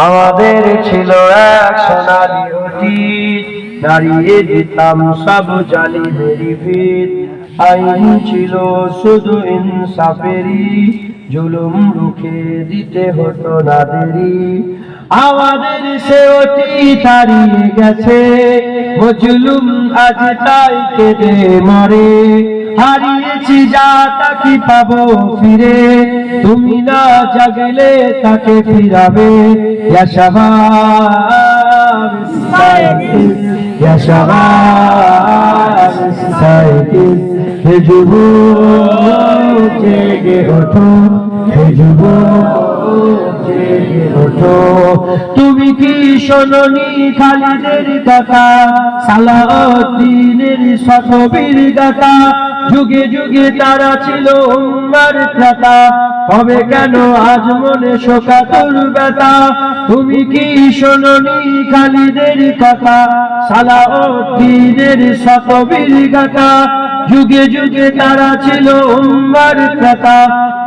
আমাদের ছিল এক সোনালী অতীত, দাঁড়িয়ে দিতাম সব জালিমেরই ভিত। আইন ছিল শুধু ইনসাফেরই, জুলুম রুখে দিতে হতো না দেরি। আমাদের সে অতীত হারিয়ে গেছে, মজলুম আজ তাই কেঁদে মরে। হারিয়েছি যা তাকে পাবো ফিরে, তুমি না জাগলে তাকে ফিরাবে। ইয়া শাবাব ইসসাইকিন, ইয়া শাবাব ইসসাইকিন, হে যুবক জেগে ওঠো, হে যুবক জেগে ওঠো। তুমি কি শোনোনি খালিদের কথা, সালাউদ্দিনের শতবীর গাথা? যুগে যুগে তারা ছিল উম্মার ত্রাতা, তবে কেন আজ মনে শোকাতুর ব্যথা? তুমি কি শোনোনি খালিদের কথা, সালাউদ্দিনের শতবীর গাথা? যুগে যুগে তারা ছিল উম্মার ত্রাতা,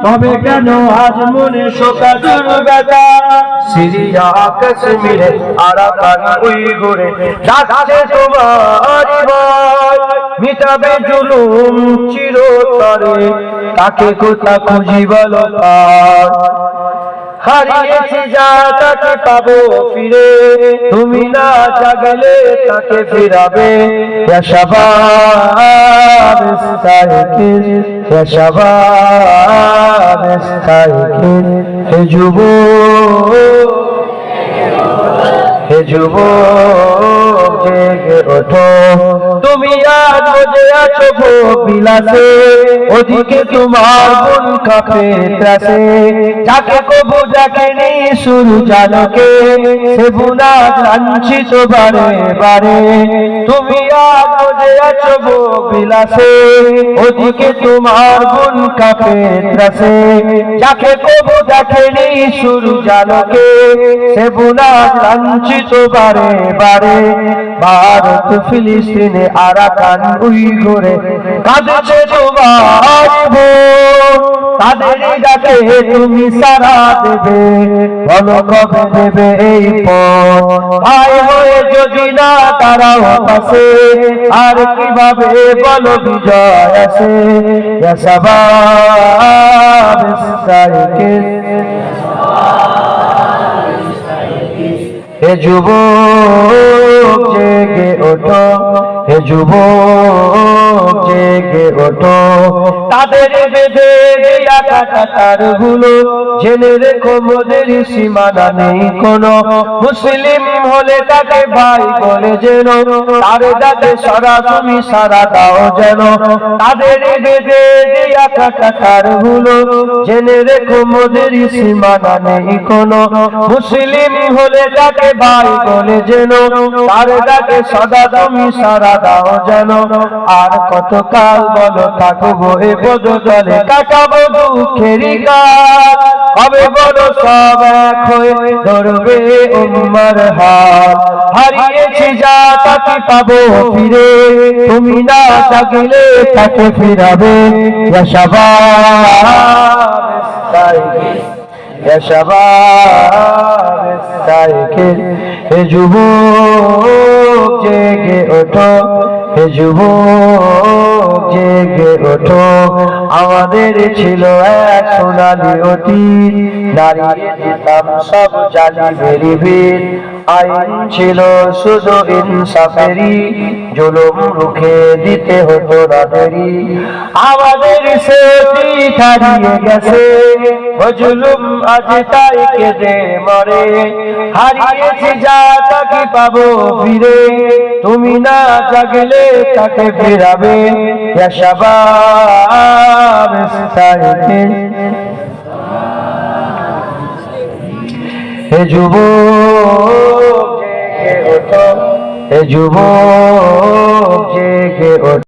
তবে কেন আজ মনে শোকাতুর ব্যথা? সিরিয়া কাশ্মীরে আরাকান উইগুরে ডাকছে তোমার ভয়, মিটাবে জুলুম চিরতরে, তাকে কোথা খুঁজি বলো পার? হারিয়েছি যা তাকে পাবো ফিরে, তুমি না জাগলে তাকে ফিরাবে। ইয়া শাবাব ইসসাইকিন, ইয়া শাবাব ইসসাইকিন, হে যুবক, হে যুবক জেগে ওঠো। তুমি আজ বজে আছো ভোগ বিলাসে, ওদিকে তোমার মন কাঁপে ত্রাসে। যাকে কবু যাকে নি শুরু জানকে, সে বুনা লাঞ্ছিত বারে বারে। তুমি আজ বজে আছো ভোগ বিলাসে, ওদিকে তোমার মন কাঁপে ত্রাসে। যাকে কবু যাকে নি শুরু জানকে, সে বুনা লাঞ্ছিত বারে বারে। ভারত ফিলিস্তিনে আরাকান উইগুরে কাঁদছে তোমার বোন, তাদেরই ডাকে তুমি সাড়া দেবে, বলো কবে দেবে এই পথ? ভাই হয়ে যদি না দাঁড়াও পাশে, আর কিভাবে বলো বিজয় আসে? ইয়া শাবাব ইসসাইকিন, হে যুবক জেগে ওঠো, হে যুবক জেগে ওঠো। তাদের বেঁধে দিয়া কাটার গুলো জেনে রেখো, মোদের সীমানা নেই কোনো। মুসলিম হলে তাকে ভাই বলে যেন, তার ডাকে সারা তুমি সারা দাও যেন। তাদের বেঁধে দিয়া কাটার গুলো জেনে রেখো, মোদের সীমানা নেই কোনো। মুসলিম হলে তাকে ভাই বলে যেন, তার ডাকে সদা তুমি সারা দাও যেন। আর কতকাল বলো থাকবো এ পদতলে, কাটাবো দুঃখেরই কাল? কবে বলো সব এক হয়ে ধরবে উম্মার হাত? হারিয়েছি যা তাকে পাবো ফিরে, তুমি না জাগলে তাকে ফিরাবে। ইয়া শাবাব ইসসাইকিন, ইয়া শাবাব ইসসাইকিন, হে যুবক জেগে ওঠো, হে যুবক জেগে ওঠো। আমাদের ছিল এক সোনালী অতীত, দাঁড়িয়ে দিতাম সব জালিমেরই ভিত। আইন ছিল শুধু ইনসাফেরই, জুলুম রুখে দিতে হতো না দেরি। আমাদের সে অতীত হারিয়ে গেছে, মজলুম আজ তাই কেঁদে মরে। হারিয়েছি যা তাকে পাবো ফিরে, তুমি না জাগলে তাকে ফিরাবে। ইয়া শাবাব ইসসাইকিন, হে যুবক জেগে ওঠো, হে যুবক জেগে ওঠো।